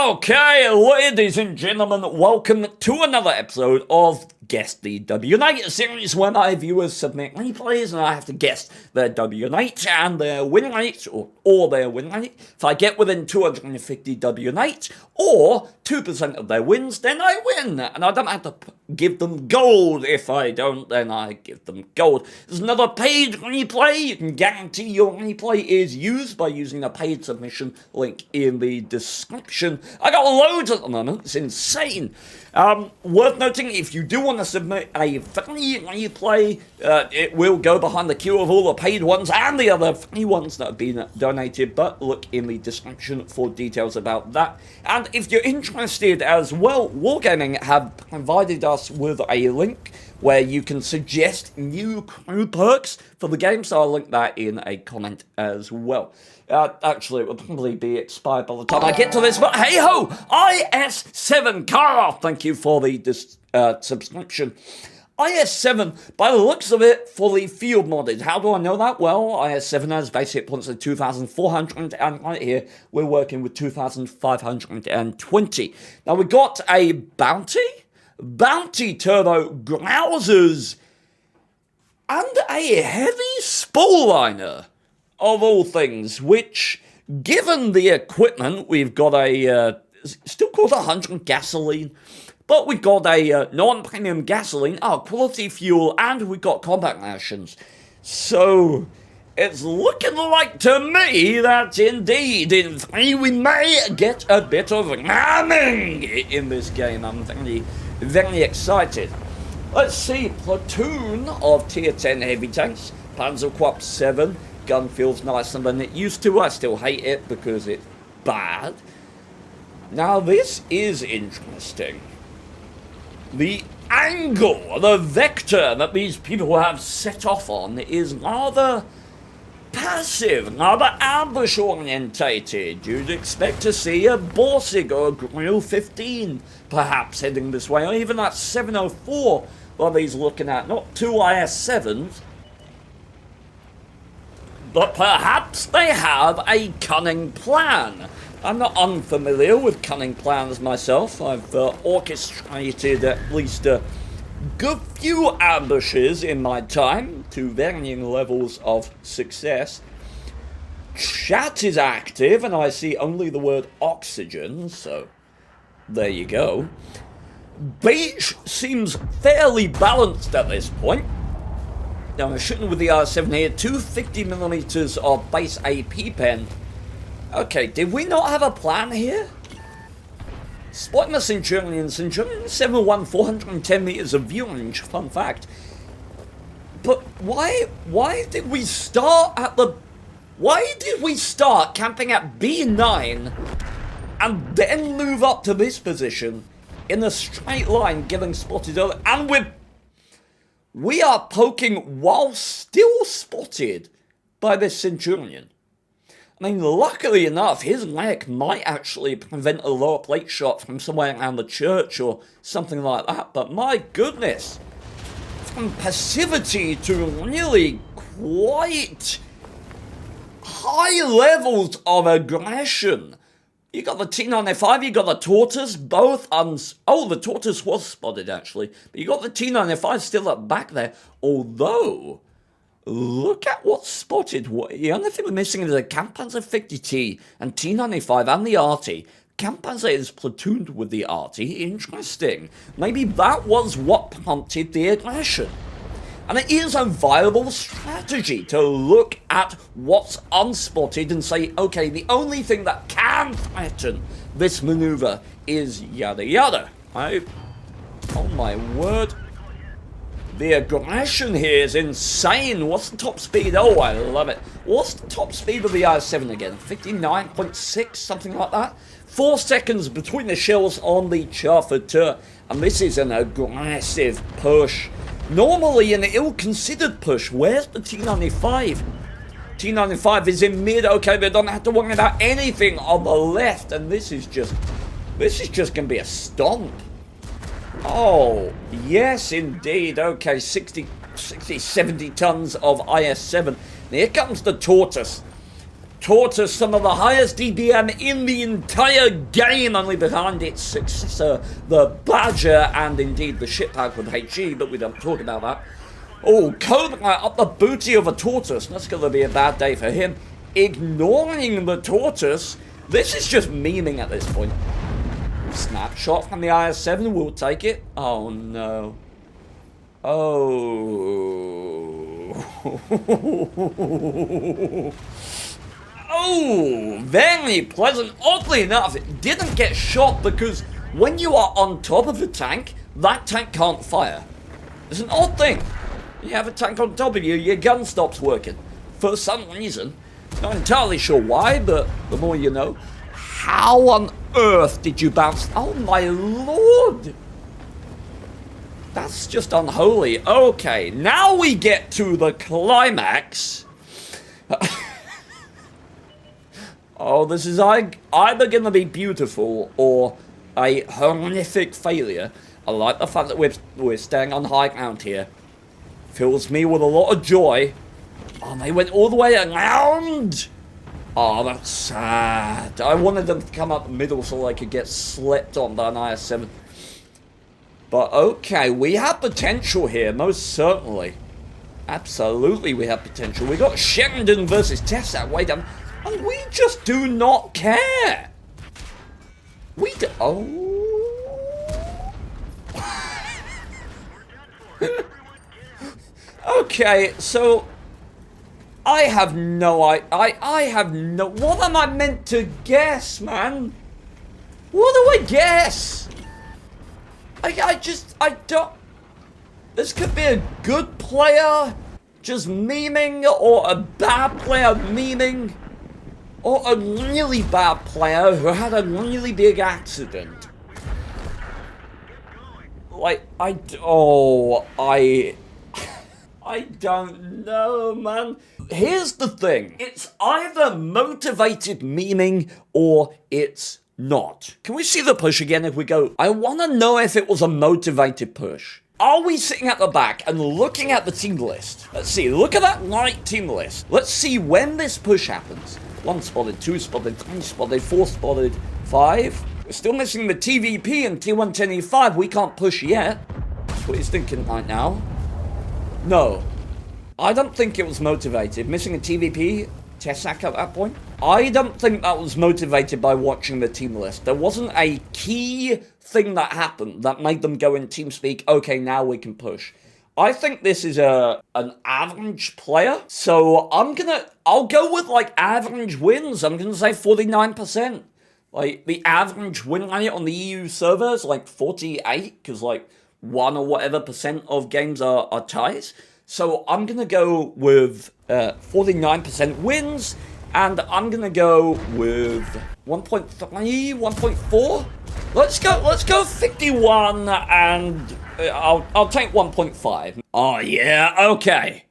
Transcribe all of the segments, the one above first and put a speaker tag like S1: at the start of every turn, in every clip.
S1: Okay, ladies and gentlemen, welcome to another episode of Guess the WN8, a series where my viewers submit replays and I have to guess their WN8 and their win rate, or their win rate. If I get within 250 WN8 or 2% of their wins, then I win. And I don't have to give them gold. If I don't, then I give them gold. There's another paid replay. You can guarantee your replay is used by using the paid submission link in the description. I got loads at the moment. It's insane. Worth noting, if you do want to submit a free replay, it will go behind the queue of all the paid ones and the other free ones that have been donated, but look in the description for details about that. And if you're interested as well, Wargaming have provided us with a link where you can suggest new crew perks for the game, so I'll link that in a comment as well. Actually, it will probably be expired by the time I get to this, but hey-ho! IS7 Carl, thank you for the subscription. IS7, by the looks of it, fully field modded. How do I know that? Well, IS7 has basic points of 2,400, and right here, we're working with 2,520. Now, we got a bounty turbo grousers, and a heavy spool liner, of all things, which, given the equipment, we've got a, still called 100 gasoline, but we've got a non-premium gasoline, quality fuel, and we've got combat rations. So, it's looking like to me that indeed, in 3, we may get a bit of ramming in this game. I'm very, very excited. Let's see, platoon of tier 10 heavy tanks, Panzerquap 7, gun feels nicer than it used to. I still hate it because it's bad. Now this is interesting. The angle, the vector that these people have set off on is rather passive, rather ambush orientated. You'd expect to see a Borsig or a Grill 15 perhaps heading this way, or even that 704 that he's looking at, not 2 IS7s. But perhaps they have a cunning plan. I'm not unfamiliar with cunning plans myself. I've orchestrated at least a good few ambushes in my time to varying levels of success. Chat is active and I see only the word oxygen, so there you go. Beach seems fairly balanced at this point. Now, I'm shooting with the R7 here, 250mm of base AP pen. Okay, did we not have a plan here? Spotting the Centurion 7-1, 410 meters of view range, fun fact. But why did we start at the... Why did we start camping at B9 and then move up to this position in a straight line, getting spotted early, and we are poking while still spotted by this Centurion. I mean, luckily enough, his leg might actually prevent a lower plate shot from somewhere around the church or something like that, but my goodness, from passivity to really quite high levels of aggression. You got the T95, you got the Tortoise, both oh, the Tortoise was spotted actually, but you got the T95 still up back there, although, look at what's spotted. The only thing we're missing is a Kamppanzer 50T and T95 and the RT. Kamppanzer is platooned with the RT, interesting. Maybe that was what prompted the aggression. And it is a viable strategy to look at what's unspotted and say, okay, the only thing that can threaten this maneuver is yada yada. Right? Oh my word. The aggression here is insane. What's the top speed? Oh, I love it. What's the top speed of the IS-7 again? 59.6, something like that? 4 seconds between the shells on the Char Mle, and this is an aggressive push. Normally an ill-considered push. Where's the T95? T95 is in mid. Okay, they don't have to worry about anything on the left, and this is just gonna be a stomp. Oh, yes, indeed. Okay, 60, 70 tons of IS-7. Here comes the Tortoise. Tortoise, some of the highest DBM in the entire game, only behind its successor, the Badger, and indeed the shitpack with HE, but we don't talk about that. Oh, Cobra up the booty of a Tortoise. That's going to be a bad day for him. Ignoring the Tortoise. This is just memeing at this point. Snapshot from the IS-7, we'll take it. Oh no. Oh. Oh, very pleasant. Oddly enough, it didn't get shot because when you are on top of a tank, that tank can't fire. It's an odd thing. You have a tank on top of you, your gun stops working. For some reason. Not entirely sure why, but the more you know. How on earth did you bounce? Oh my lord! That's just unholy. Okay, now we get to the climax. Oh, this is either going to be beautiful or a horrific failure. I like the fact that we're staying on high ground here. Fills me with a lot of joy. Oh, they went all the way around. Oh, that's sad. I wanted them to come up the middle so they could get slept on by an IS-7. But okay, we have potential here, most certainly. Absolutely, we have potential. We got Sheridan versus Tessat way down. And we just do not care. We do. Oh. Okay, so I have no I have no. What am I meant to guess, man? What do I guess? I don't. This could be a good player just memeing, or a bad player memeing. Or a really bad player who had a really big accident. Like, I don't know, man. Here's the thing. It's either motivated memeing or it's not. Can we see the push again if we go? I want to know if it was a motivated push. Are we sitting at the back and looking at the team list? Let's see. Look at that right team list. Let's see when this push happens. 1 spotted, 2 spotted, 3 spotted, 4 spotted, 5. We're still missing the TVP and T110E5. We can't push yet. That's what he's thinking right now. No. I don't think it was motivated. Missing a TVP, Tessak at that point. I don't think that was motivated by watching the team list. There wasn't a key thing that happened that made them go in TeamSpeak, okay, now we can push. I think this is an average player, so I'll go with like average wins. I'm gonna say 49%. Like the average win rate on the EU server is like 48, because like 1 or whatever % of games are ties. So I'm gonna go with 49% wins, and I'm gonna go with 1.3, 1.4. Let's go 51, and I'll take 1.5. Oh yeah, okay.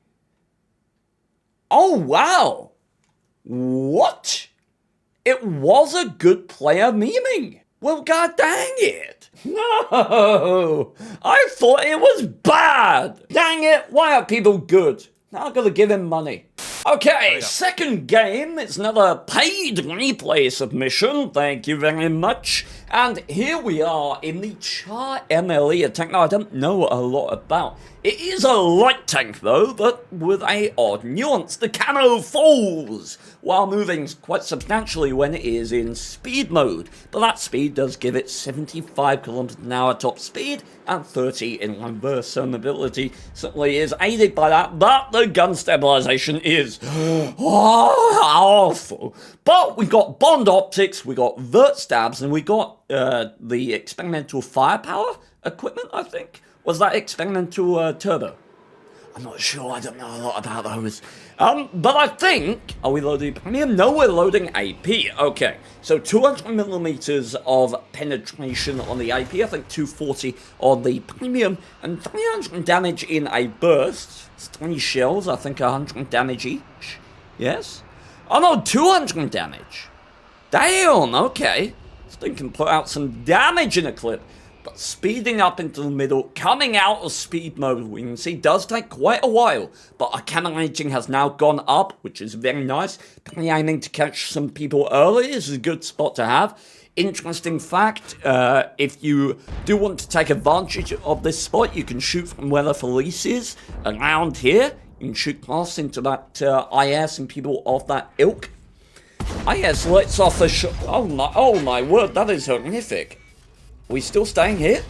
S1: Oh wow. What? It was a good player memeing. Well, god dang it. No, I thought it was bad. Dang it, why are people good? Now I've got to give him money. Okay, second game. It's another paid replay submission. Thank you very much. And here we are in the Char Mle, a tank I don't know a lot about. It is a light tank though, but with a odd nuance. The camo falls while moving quite substantially when it is in speed mode. But that speed does give it 75 km/h top speed and 30 in reverse. So mobility certainly is aided by that, but the gun stabilization is awful. But we got Bond optics, we got vert stabs, and we got the experimental firepower equipment, I think. Was that experimental turbo? I'm not sure, I don't know a lot about those. But I think, are we loading premium? No, we're loading AP. Okay, so 200mm of penetration on the AP, I think 240 on the premium, and 300 damage in a burst. It's 3 shells, I think 100 damage each. Yes? Oh no, 200 damage. Damn, okay. This thing can put out some damage in a clip. But speeding up into the middle, coming out of speed mode, we can see does take quite a while. But our cannon rating has now gone up, which is very nice. Probably aiming to catch some people early is a good spot to have. Interesting fact, if you do want to take advantage of this spot, you can shoot from where the Felice is, around here. You can shoot past into that IS and people of that ilk. IS lets off a shot. Oh my word, that is horrific. We still staying here?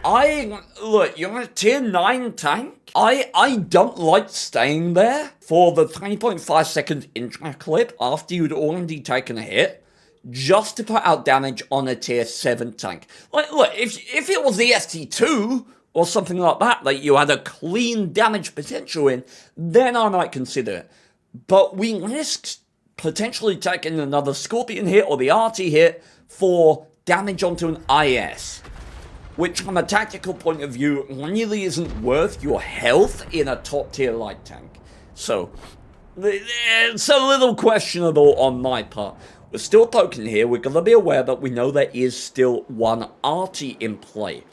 S1: Look, you're a tier 9 tank. I don't like staying there for the 3.5 second intro clip after you'd already taken a hit, just to put out damage on a tier 7 tank. Like, look, if it was the ST2 or something like that, that you had a clean damage potential in, then I might consider it. But we risked potentially taking another Scorpion hit or the RT hit for damage onto an IS, which from a tactical point of view really isn't worth your health in a top tier light tank. So it's a little questionable on my part. We're still poking here. We're going to be aware that we know there is still one RT in play.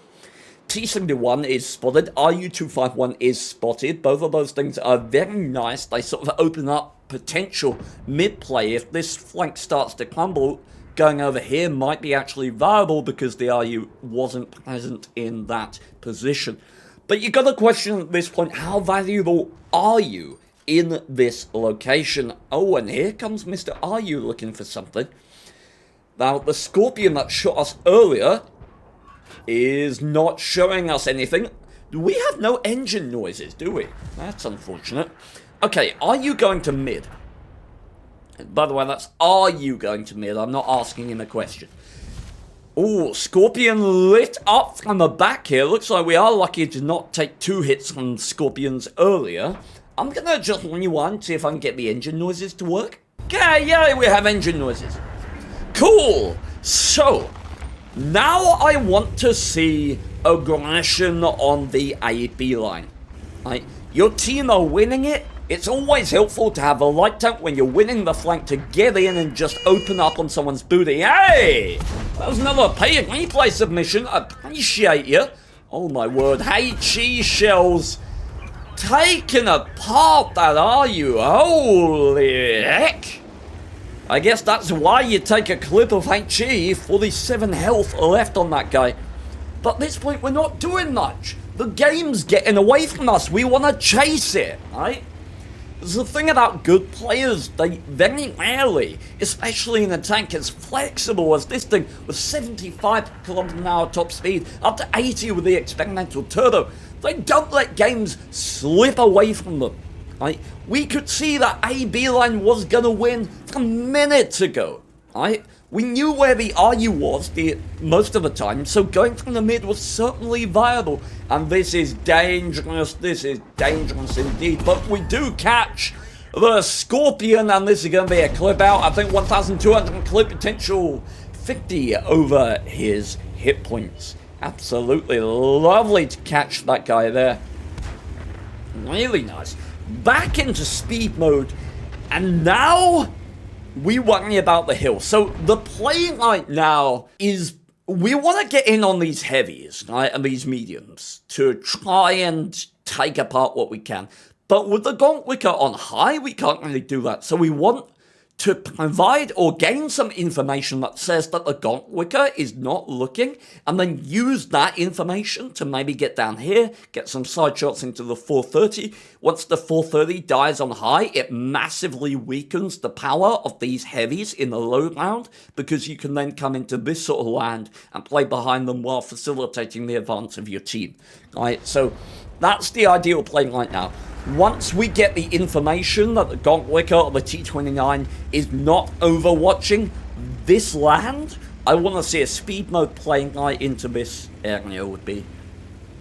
S1: T71 is spotted, RU251 is spotted. Both of those things are very nice. They sort of open up potential mid-play. If this flank starts to crumble, going over here might be actually viable because the RU wasn't present in that position. But you got to question at this point, how valuable are you in this location? Oh, and here comes Mr. RU looking for something. Now, the Scorpion that shot us earlier is not showing us anything. We have no engine noises, do we? That's unfortunate. Okay, are you going to mid? By the way, that's are you going to mid? I'm not asking him a question. Oh, Scorpion lit up from the back here. Looks like we are lucky to not take 2 hits from Scorpions earlier. I'm going to just rewind, see if I can get the engine noises to work. Okay, yeah, we have engine noises. Cool. So, now I want to see aggression on the AB line. Right? Your team are winning it. It's always helpful to have a light tank when you're winning the flank to get in and just open up on someone's booty. Hey! That was another pay and replay submission. I appreciate you. Oh my word. Hey, cheese shells. Taking apart that, are you? Holy heck. I guess that's why you take a clip of HE. 47 health left on that guy. But at this point, we're not doing much. The game's getting away from us. We want to chase it, right? The thing about good players, they very rarely, especially in a tank as flexible as this thing, with 75 km/h top speed, up to 80 with the experimental turbo, they don't let games slip away from them. Right? We could see that AB line was going to win from minutes ago. Right? We knew where the RU was most of the time, so going from the mid was certainly viable. And this is dangerous indeed. But we do catch the Scorpion, and this is going to be a clip out. I think 1,200 clip potential, 50 over his hit points. Absolutely lovely to catch that guy there. Really nice. Back into speed mode, and now we worry about the hill. So the play right now is we want to get in on these heavies, right, and these mediums to try and take apart what we can. But with the Gaunt Wicker on high, we can't really do that. So we want to provide or gain some information that says that the Gaunt Wicker is not looking, and then use that information to maybe get down here, get some side shots into the 430. Once the 430 dies on high, it massively weakens the power of these heavies in the low ground, because you can then come into this sort of land and play behind them while facilitating the advance of your team. Right, so that's the ideal play right now. Once we get the information that the Gaunt Wicker or the T29 is not overwatching this land, I want to see a speed mode playing right into this area would be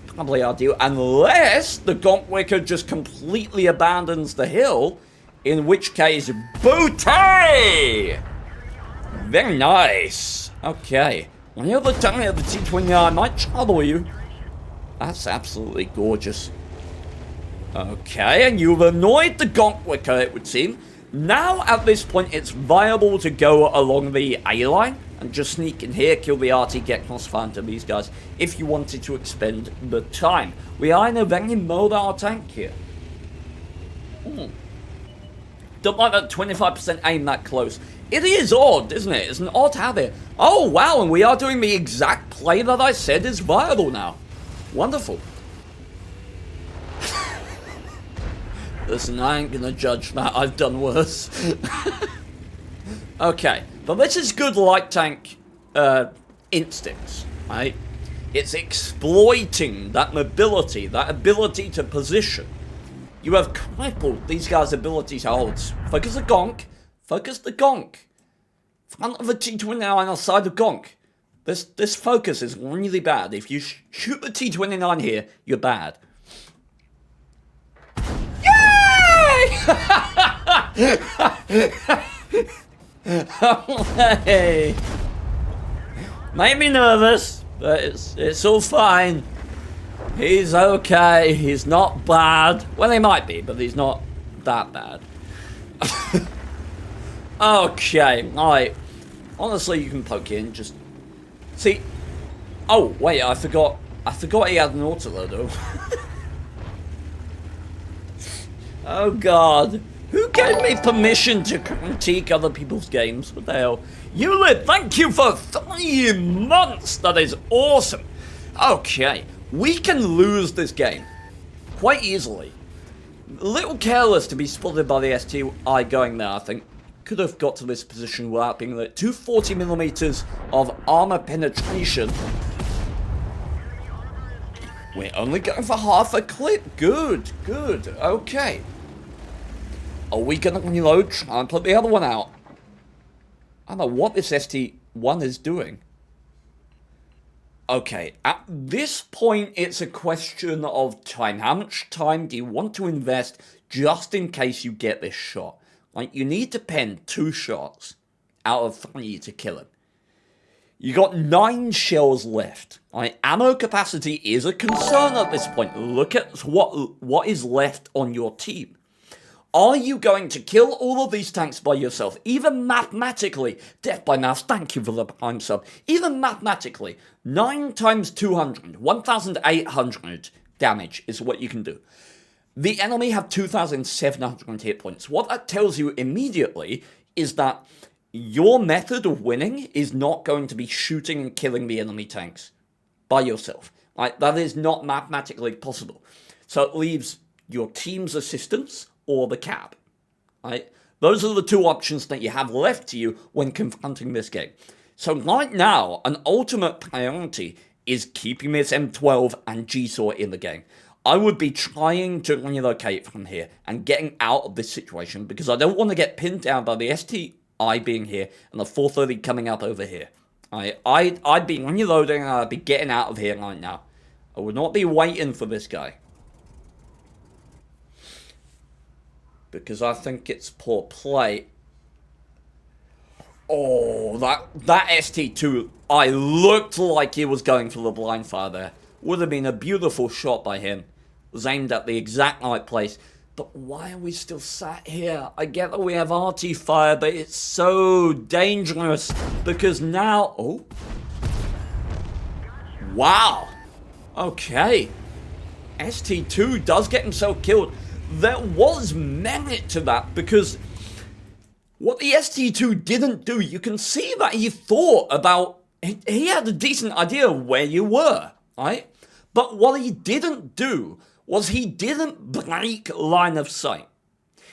S1: probably ideal. Unless the Gaunt Wicker just completely abandons the hill, in which case, booty! Very nice. Okay. Any other time the T29 might trouble you. That's absolutely gorgeous. Okay, and you've annoyed the Gaunt Wicker, it would seem. Now, at this point, it's viable to go along the A line, and just sneak in here, kill the RT, get crossfire into these guys, if you wanted to expend the time. We are in a very mobile tank here. Don't like that 25% aim that close. It is odd, isn't it? It's an odd habit. Oh, wow, and we are doing the exact play that I said is viable now. Wonderful. Listen, I ain't gonna judge that. I've done worse. Okay, but this is good light tank instincts, right? It's exploiting that mobility, that ability to position. You have crippled these guys' ability to hold. Focus the gonk. Focus the gonk. Front of the T-29 on the side of gonk. This focus is really bad. If you shoot the T-29 here, you're bad. Hey. Made me nervous, but it's all fine. He's okay. He's not bad. Well, he might be, but he's not that bad. Okay, alright. Honestly, you can poke in. Just see. Oh wait, I forgot he had an autoloader. Oh god. Who gave me permission to critique other people's games? What the hell? Yulit, thank you for 3 months! That is awesome! Okay, we can lose this game. Quite easily. A little careless to be spotted by the STI going there, I think. Could have got to this position without being lit. 240mm of armor penetration. We're only going for half a clip. Good, good. Okay. Are we gonna reload? Try and put the other one out. I don't know what this ST1 is doing. Okay, at this point, it's a question of time. How much time do you want to invest just in case you get this shot? Like, you need to pen 2 shots out of 3 to kill him. You got 9 shells left. Like, ammo capacity is a concern at this point. Look at what is left on your team. Are you going to kill all of these tanks by yourself? Even mathematically, Death by Mouse, thank you for the prime sub. Even mathematically, 9 times 200, 1,800 damage is what you can do. The enemy have 2,700 hit points. What that tells you immediately is that your method of winning is not going to be shooting and killing the enemy tanks by yourself. Like, that is not mathematically possible. So it leaves your team's assistance or the cap. Right? Those are the 2 options that you have left to you when confronting this game. So right now, an ultimate priority is keeping this M12 and G-Saw in the game. I would be trying to relocate from here and getting out of this situation because I don't want to get pinned down by the STI being here and the 430 coming up over here. I'd be reloading and I'd be getting out of here right now. I would not be waiting for this guy. Because I think it's poor play. Oh, that ST2, I looked like he was going for the blind fire there. Would have been a beautiful shot by him. Was aimed at the exact right place. But why are we still sat here? I get that we have RT fire, but it's so dangerous. Because now... Oh. Wow. Okay. ST2 does get himself killed. There was merit to that because what the ST2 didn't do, you can see that he thought about, he had a decent idea of where you were, right? But what he didn't do was he didn't break line of sight.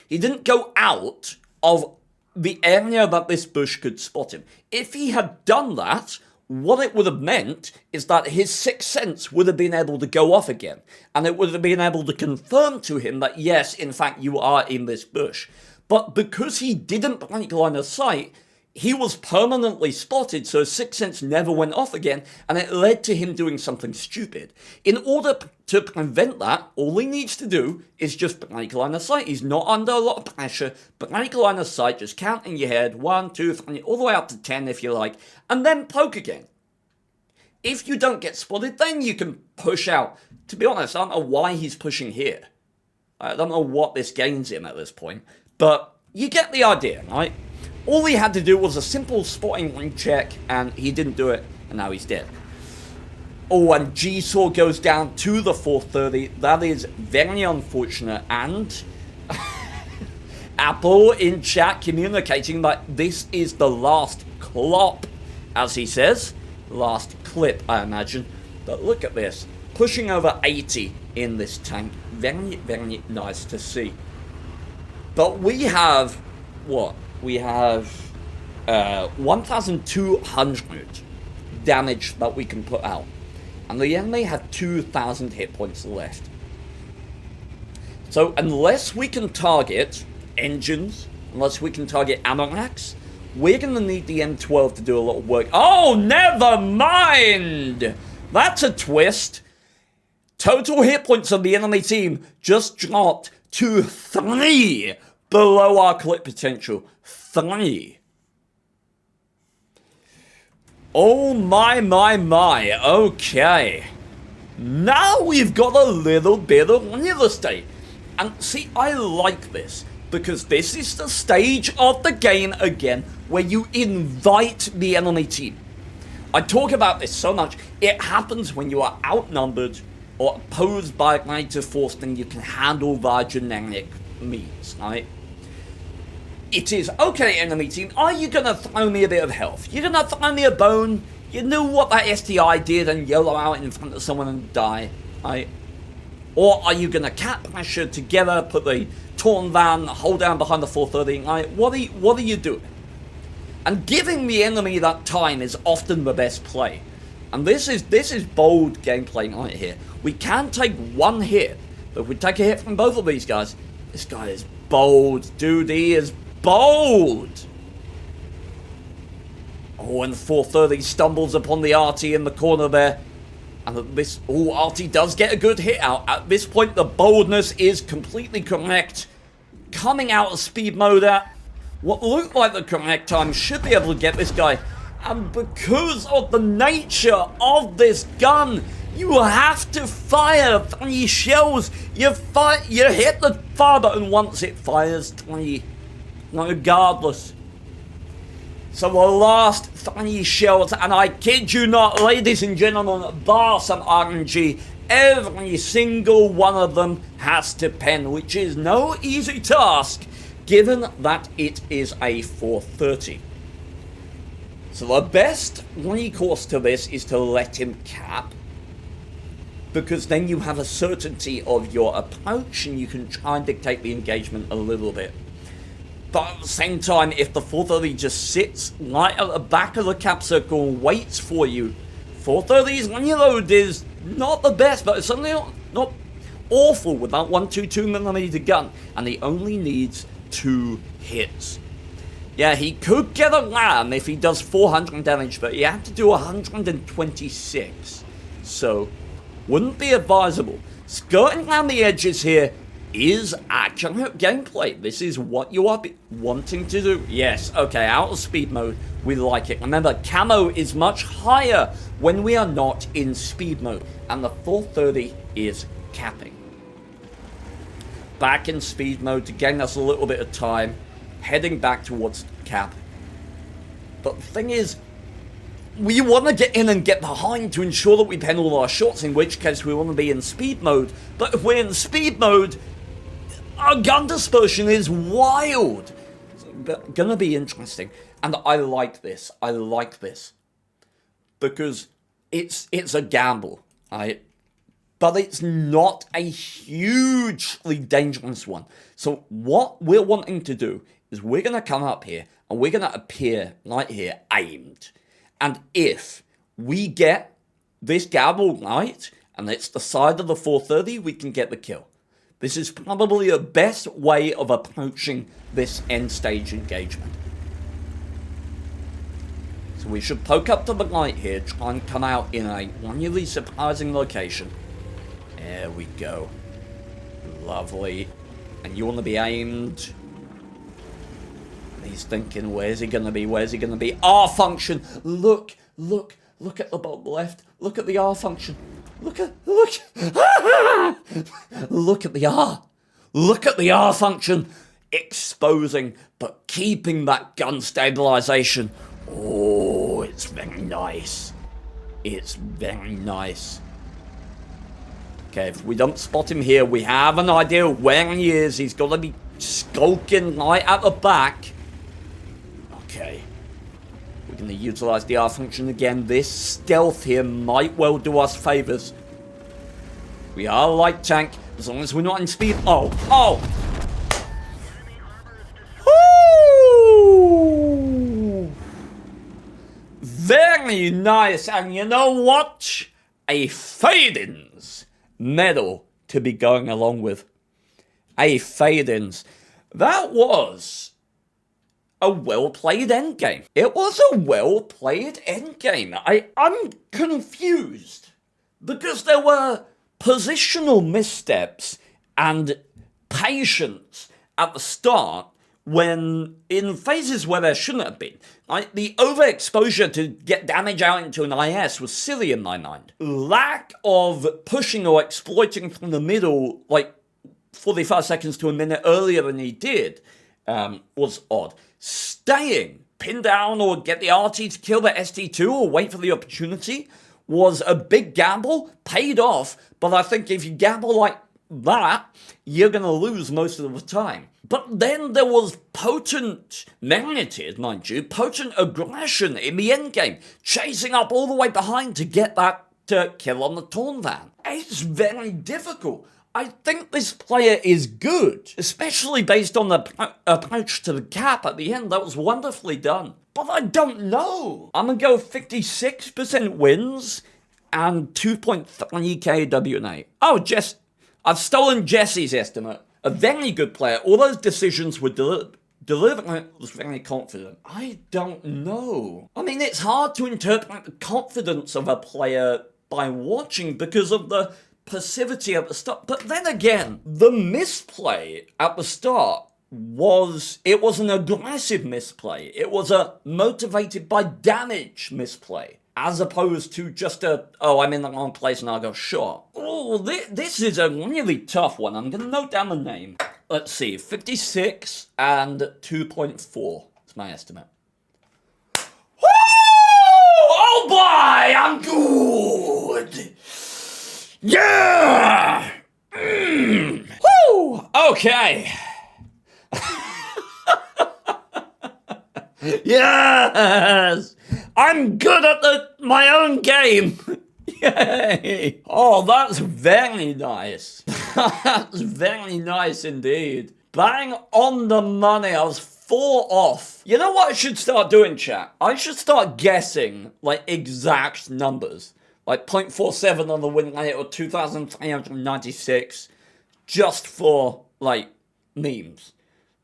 S1: He didn't go out of the area that this bush could spot him. If he had done that, what it would have meant is that his 6th sense would have been able to go off again. And it would have been able to confirm to him that, yes, in fact, you are in this bush. But because he didn't break line of sight, he was permanently spotted, so his 6th sense never went off again, and it led to him doing something stupid. In order to prevent that, all he needs to do is just break line of sight. He's not under a lot of pressure. Break line of sight, just count in your head, 1, 2, 3, all the way up to 10 if you like, and then poke again. If you don't get spotted, then you can push out. To be honest, I don't know why he's pushing here. I don't know what this gains him at this point, but you get the idea, right? All he had to do was a simple spotting ring check, and he didn't do it, and now he's dead. Oh, and G-Saw goes down to the 430. That is very unfortunate, and Apple in chat communicating that this is the last clop, as he says. Last clip, I imagine. But look at this. Pushing over 80 in this tank. Very, very nice to see. But we have, what? We have 1,200 damage that we can put out. And the enemy have 2,000 hit points left. So unless we can target engines, unless we can target ammo racks, we're going to need the M12 to do a lot of work. Oh, never mind! That's a twist. Total hit points of the enemy team just dropped to 3 below our clip potential. 3. Oh my. Okay. Now we've got a little bit of real estate. And see, I like this, because this is the stage of the game again where you invite the enemy team. I talk about this so much. It happens when you are outnumbered or opposed by a greater force than you can handle via generic means, right? It is, okay, enemy team, are you going to throw me a bit of health? You're going to throw me a bone? You knew what that STI did and yellow out in front of someone and die, right? Or are you going to cap pressure together, put the torn van, hold down behind the 430, right? What are you doing? And giving the enemy that time is often the best play. And this is bold gameplay right here. We can take one hit, but if we take a hit from both of these guys, this guy is bold, dude, he is bold. Oh, and 430 stumbles upon the RT in the corner there. And this, oh, RT does get a good hit out. At this point, the boldness is completely correct. Coming out of speed mode at what looked like the correct time, should be able to get this guy. And because of the nature of this gun, you have to fire 3 shells. You hit the fire button once, it fires 3, regardless. So the last 3 shells, and I kid you not, ladies and gentlemen, bar some RNG, every single one of them has to pen, which is no easy task, given that it is a 430. So the best recourse to this is to let him cap, because then you have a certainty of your approach and you can try and dictate the engagement a little bit. But at the same time, if the 430 just sits right at the back of the cap circle and waits for you, 430's reload is not the best, but it's certainly not awful with that 122mm gun, and he only needs 2 hits. Yeah, he could get a ram if he does 400 damage, but he had to do 126. So, wouldn't be advisable. Skirting around the edges here is accurate gameplay. This is what you are wanting to do. Yes, okay, out of speed mode, we like it. Remember, camo is much higher when we are not in speed mode, and the 430 is capping. Back in speed mode to gain us a little bit of time, heading back towards cap. But the thing is, we want to get in and get behind to ensure that we pen all our shots, in which case we want to be in speed mode. But if we're in speed mode, our gun dispersion is wild. It's gonna be interesting. And I like this. I like this. Because it's a gamble, right? But it's not a hugely dangerous one. So what we're wanting to do is we're going to come up here and we're going to appear right here aimed. And if we get this gamble right, and it's the side of the 430, we can get the kill. This is probably the best way of approaching this end stage engagement. So we should poke up to the right here, try and come out in a really surprising location. There we go. Lovely. And you want to be aimed. He's thinking, where's he going to be? Where's he going to be? R function. Look at the bottom left. Look at the R function. Look at the R. Look at the R function. exposing, but keeping that gun stabilization. Oh, it's very nice. It's very nice. Okay, if we don't spot him here, we have an idea where he is. He's got to be skulking right at the back. Okay. We're going to utilize the R function again. This stealth here might well do us favors. We are a light tank, as long as we're not in speed. Oh, oh! Woo! Very nice, and you know what? A fade-ins medal to be going along with. A fade-ins. That was a well-played endgame. It was a well-played endgame. I'm confused because there were positional missteps and patience at the start when in phases where there shouldn't have been. Like, the overexposure to get damage out into an IS was silly in my mind. Lack of pushing or exploiting from the middle, like 45 seconds to a minute earlier than he did, was odd. Staying pinned down or get the RT to kill the ST2 or wait for the opportunity was a big gamble, paid off, but I think if you gamble like that, you're going to lose most of the time. But then there was potent magnitude, mind you, potent aggression in the endgame, chasing up all the way behind to get that kill on the Torn Van. It's very difficult. I think this player is good, especially based on the approach to the cap at the end. That was wonderfully done. But I don't know. I'm going to go 56% wins and 2.3k WN8. Oh, I've stolen Jesse's estimate. A very good player. All those decisions were delivered. I was very confident. I don't know. I mean, it's hard to interpret the confidence of a player by watching because of the passivity at the start. But then again, the misplay at the start was an aggressive misplay. It was a motivated by damage misplay, as opposed to just I'm in the wrong place and I got shot. Oh, this is a really tough one. I'm going to note down the name. Let's see, 56 and 2.4 is my estimate. Woo! Oh boy, I'm good! Yeah! Woo! Okay. Yes! I'm good at my own game. Yay! Oh, that's very nice. That's very nice indeed. Bang on the money. I was 4 off. You know what I should start doing, chat? I should start guessing, like, exact numbers. Like 0.47 on the win rate or 2,396 just for, like, memes.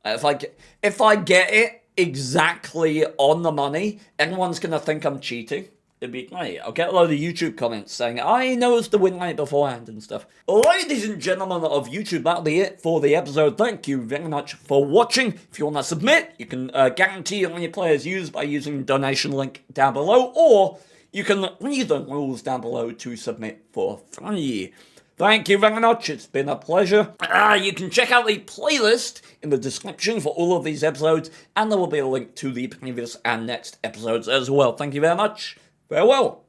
S1: If I get it exactly on the money, everyone's going to think I'm cheating. It'd be great. I'll get a load of YouTube comments saying, I noticed the win rate beforehand and stuff. Ladies and gentlemen of YouTube, that'll be it for the episode. Thank you very much for watching. If you want to submit, you can guarantee all your players used by using the donation link down below, or you can read the rules down below to submit for free. Thank you very much. It's been a pleasure. You can check out the playlist in the description for all of these episodes, and there will be a link to the previous and next episodes as well. Thank you very much. Farewell.